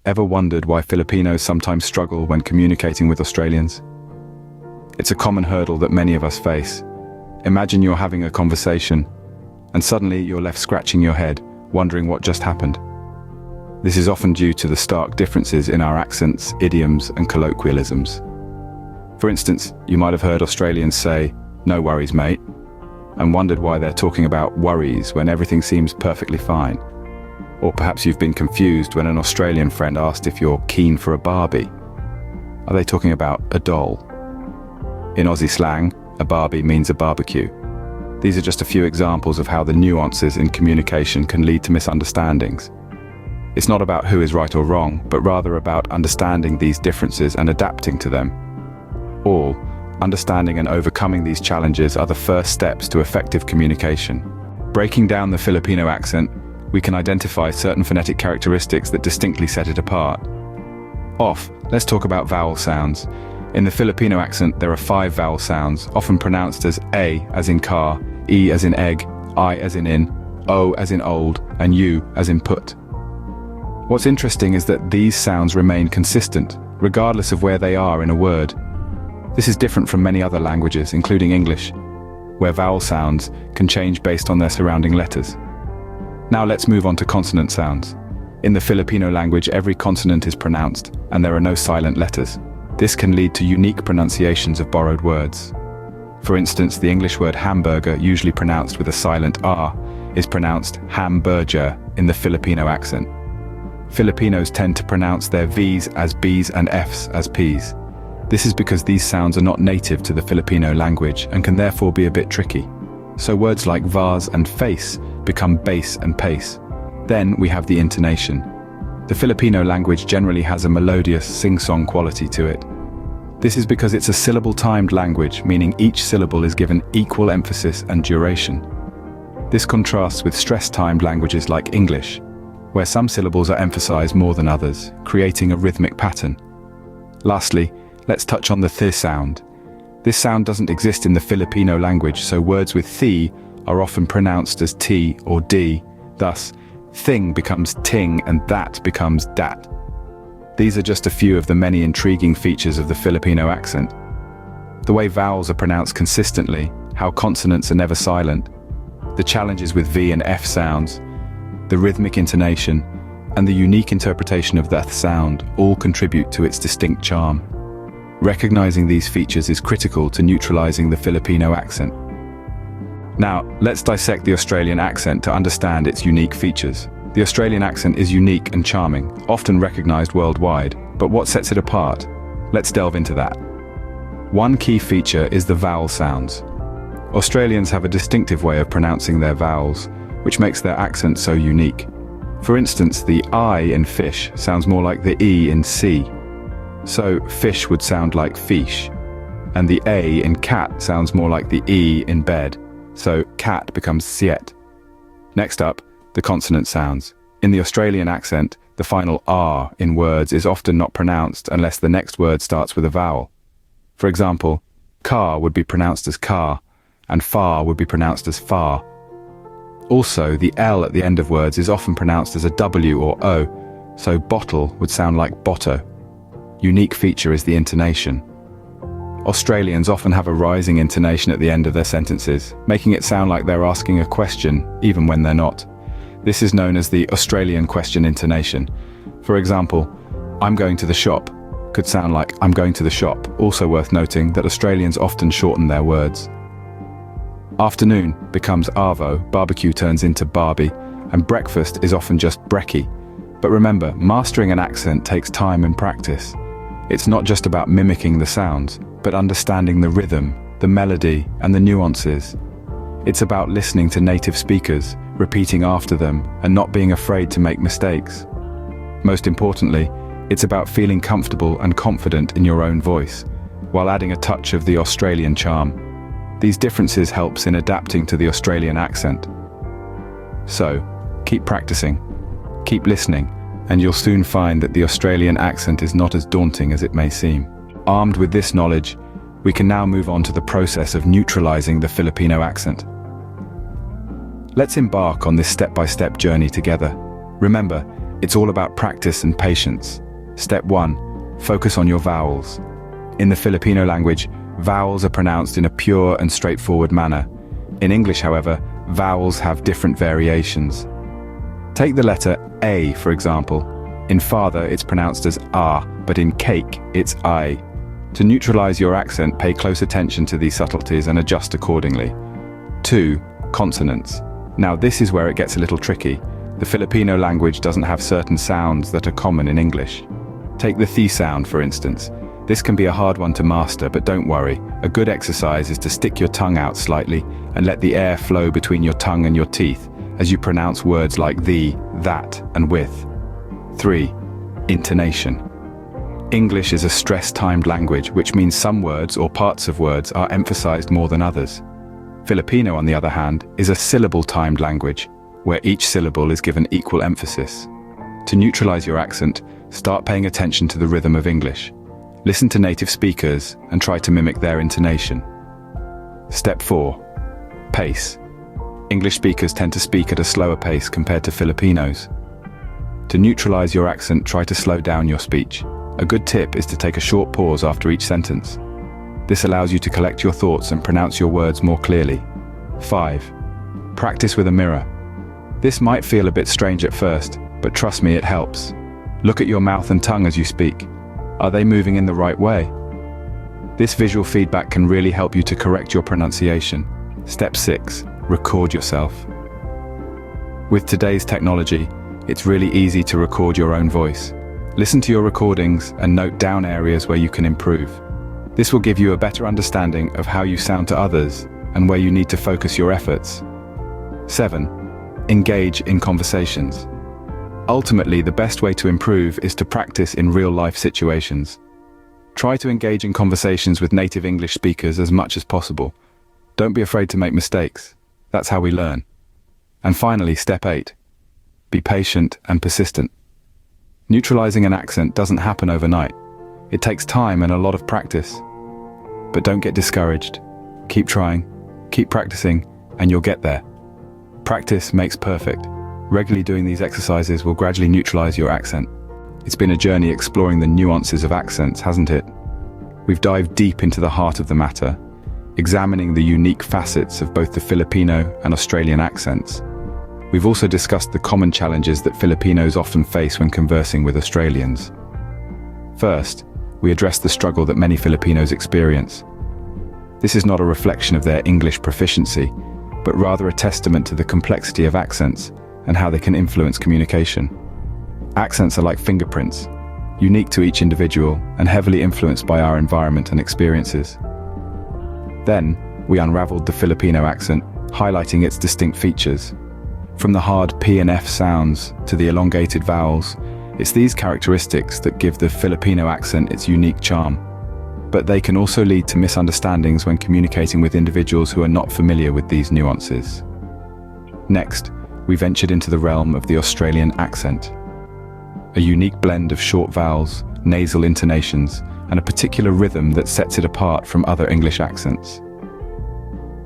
Ever wondered why Filipinos sometimes struggle when communicating with Australians? It's a common hurdle that many of us face. Imagine you're having a conversation, and suddenly you're left scratching your head, wondering what just happened. This is often due to the stark differences in our accents, idioms, and colloquialisms. For instance, you might have heard Australians say, "No worries, mate," and wondered why they're talking about worries when everything seems perfectly fine. Or perhaps you've been confused when an Australian friend asked if you're keen for a Barbie. Are they talking about a doll? In Aussie slang, a Barbie means a barbecue. These are just a few examples of how the nuances in communication can lead to misunderstandings. It's not about who is right or wrong, but rather about understanding these differences and adapting to them. All, understanding and overcoming these challenges are the first steps to effective communication. Breaking down the Filipino accent, we can identify certain phonetic characteristics that distinctly set it apart. Let's talk about vowel sounds. In the Filipino accent, there are 5 vowel sounds, often pronounced as A as in car, E as in egg, I as in, O as in old, and U as in put. What's interesting is that these sounds remain consistent, regardless of where they are in a word. This is different from many other languages, including English, where vowel sounds can change based on their surrounding letters. Now let's move on to consonant sounds. In the Filipino language, every consonant is pronounced, and there are no silent letters. This can lead to unique pronunciations of borrowed words. For instance, the English word hamburger, usually pronounced with a silent R, is pronounced hamburger in the Filipino accent. Filipinos tend to pronounce their V's as B's and F's as P's. This is because these sounds are not native to the Filipino language and can therefore be a bit tricky. So words like vase and face become base and pace. Then we have the intonation. The Filipino language generally has a melodious, sing-song quality to it. This is because it's a syllable-timed language, meaning each syllable is given equal emphasis and duration. This contrasts with stress-timed languages like English, where some syllables are emphasized more than others, creating a rhythmic pattern. Lastly, let's touch on the th sound. This sound doesn't exist in the Filipino language, so words with th are often pronounced as t or d. Thus, thing becomes ting and that becomes dat. These are just a few of the many intriguing features of the Filipino accent. The way vowels are pronounced consistently, how consonants are never silent, the challenges with V and F sounds, the rhythmic intonation, and the unique interpretation of the th sound all contribute to its distinct charm. Recognizing these features is critical to neutralizing the Filipino accent. Now, let's dissect the Australian accent to understand its unique features. The Australian accent is unique and charming, often recognized worldwide, but what sets it apart? Let's delve into that. One key feature is the vowel sounds. Australians have a distinctive way of pronouncing their vowels, which makes their accent so unique. For instance, the I in fish sounds more like the E in sea. So fish would sound like fish, and the A in cat sounds more like the E in bed, so cat becomes siet. Next up, the consonant sounds. In the Australian accent, the final R in words is often not pronounced unless the next word starts with a vowel. For example, car would be pronounced as car, and far would be pronounced as far. Also, the L at the end of words is often pronounced as a W or O, so bottle would sound like botto. Unique feature is the intonation. Australians often have a rising intonation at the end of their sentences, making it sound like they're asking a question, even when they're not. This is known as the Australian question intonation. For example, I'm going to the shop could sound like I'm going to the shop, also worth noting that Australians often shorten their words. Afternoon becomes arvo, barbecue turns into barbie, and breakfast is often just brekkie. But remember, mastering an accent takes time and practice. It's not just about mimicking the sounds, but understanding the rhythm, the melody, and the nuances. It's about listening to native speakers, repeating after them, and not being afraid to make mistakes. Most importantly, it's about feeling comfortable and confident in your own voice, while adding a touch of the Australian charm. These differences helps in adapting to the Australian accent. So, keep practicing, keep listening, and you'll soon find that the Australian accent is not as daunting as it may seem. Armed with this knowledge, we can now move on to the process of neutralizing the Filipino accent. Let's embark on this step-by-step journey together. Remember, It's all about practice and patience. Step 1. Focus on your vowels. In the Filipino language, vowels are pronounced in a pure and straightforward manner. In English, however, vowels have different variations. Take the letter A, for example. In father, it's pronounced as A, but in cake, it's I. To neutralize your accent, pay close attention to these subtleties and adjust accordingly. 2. Consonants. Now this is where it gets a little tricky. The Filipino language doesn't have certain sounds that are common in English. Take the th sound, for instance. This can be a hard one to master, but don't worry. A good exercise is to stick your tongue out slightly and let the air flow between your tongue and your teeth as you pronounce words like the, that, and with. 3. Intonation. English is a stress-timed language, which means some words or parts of words are emphasized more than others. Filipino, on the other hand, is a syllable-timed language, where each syllable is given equal emphasis. To neutralize your accent, start paying attention to the rhythm of English. Listen to native speakers and try to mimic their intonation. Step 4. Pace. English speakers tend to speak at a slower pace compared to Filipinos. To neutralize your accent, try to slow down your speech. A good tip is to take a short pause after each sentence. This allows you to collect your thoughts and pronounce your words more clearly. 5. Practice with a mirror. This might feel a bit strange at first, but trust me, it helps. Look at your mouth and tongue as you speak. Are they moving in the right way? This visual feedback can really help you to correct your pronunciation. Step 6. Record yourself. With today's technology, it's really easy to record your own voice. Listen to your recordings and note down areas where you can improve. This will give you a better understanding of how you sound to others and where you need to focus your efforts. 7. Engage in conversations. Ultimately, the best way to improve is to practice in real-life situations. Try to engage in conversations with native English speakers as much as possible. Don't be afraid to make mistakes. That's how we learn. And finally, step 8. Be patient and persistent. Neutralizing an accent doesn't happen overnight. It takes time and a lot of practice. But don't get discouraged. Keep trying, keep practicing, and you'll get there. Practice makes perfect. Regularly doing these exercises will gradually neutralize your accent. It's been a journey exploring the nuances of accents, hasn't it? We've dived deep into the heart of the matter, examining the unique facets of both the Filipino and Australian accents. We've also discussed the common challenges that Filipinos often face when conversing with Australians. First, we addressed the struggle that many Filipinos experience. This is not a reflection of their English proficiency, but rather a testament to the complexity of accents and how they can influence communication. Accents are like fingerprints, unique to each individual and heavily influenced by our environment and experiences. Then, we unraveled the Filipino accent, highlighting its distinct features. From the hard P and F sounds to the elongated vowels, it's these characteristics that give the Filipino accent its unique charm. But they can also lead to misunderstandings when communicating with individuals who are not familiar with these nuances. Next, we ventured into the realm of the Australian accent. A unique blend of short vowels, nasal intonations, and a particular rhythm that sets it apart from other English accents.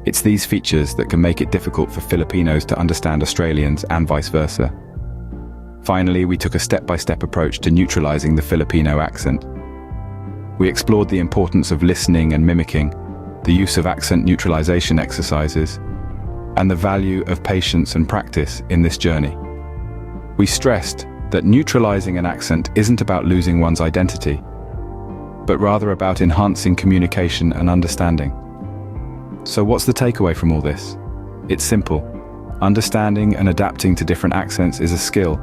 It's these features that can make it difficult for Filipinos to understand Australians and vice versa. Finally, we took a step-by-step approach to neutralizing the Filipino accent. We explored the importance of listening and mimicking, the use of accent neutralization exercises, and the value of patience and practice in this journey. We stressed that neutralizing an accent isn't about losing one's identity, but rather about enhancing communication and understanding. So what's the takeaway from all this? It's simple. Understanding and adapting to different accents is a skill.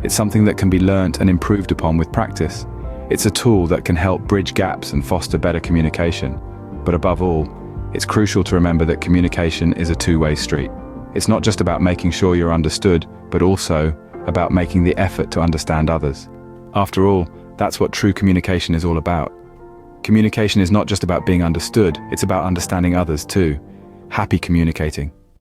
It's something that can be learnt and improved upon with practice. It's a tool that can help bridge gaps and foster better communication. But above all, it's crucial to remember that communication is a two-way street. It's not just about making sure you're understood, but also about making the effort to understand others. After all, that's what true communication is all about. Communication is not just about being understood, it's about understanding others too. Happy communicating.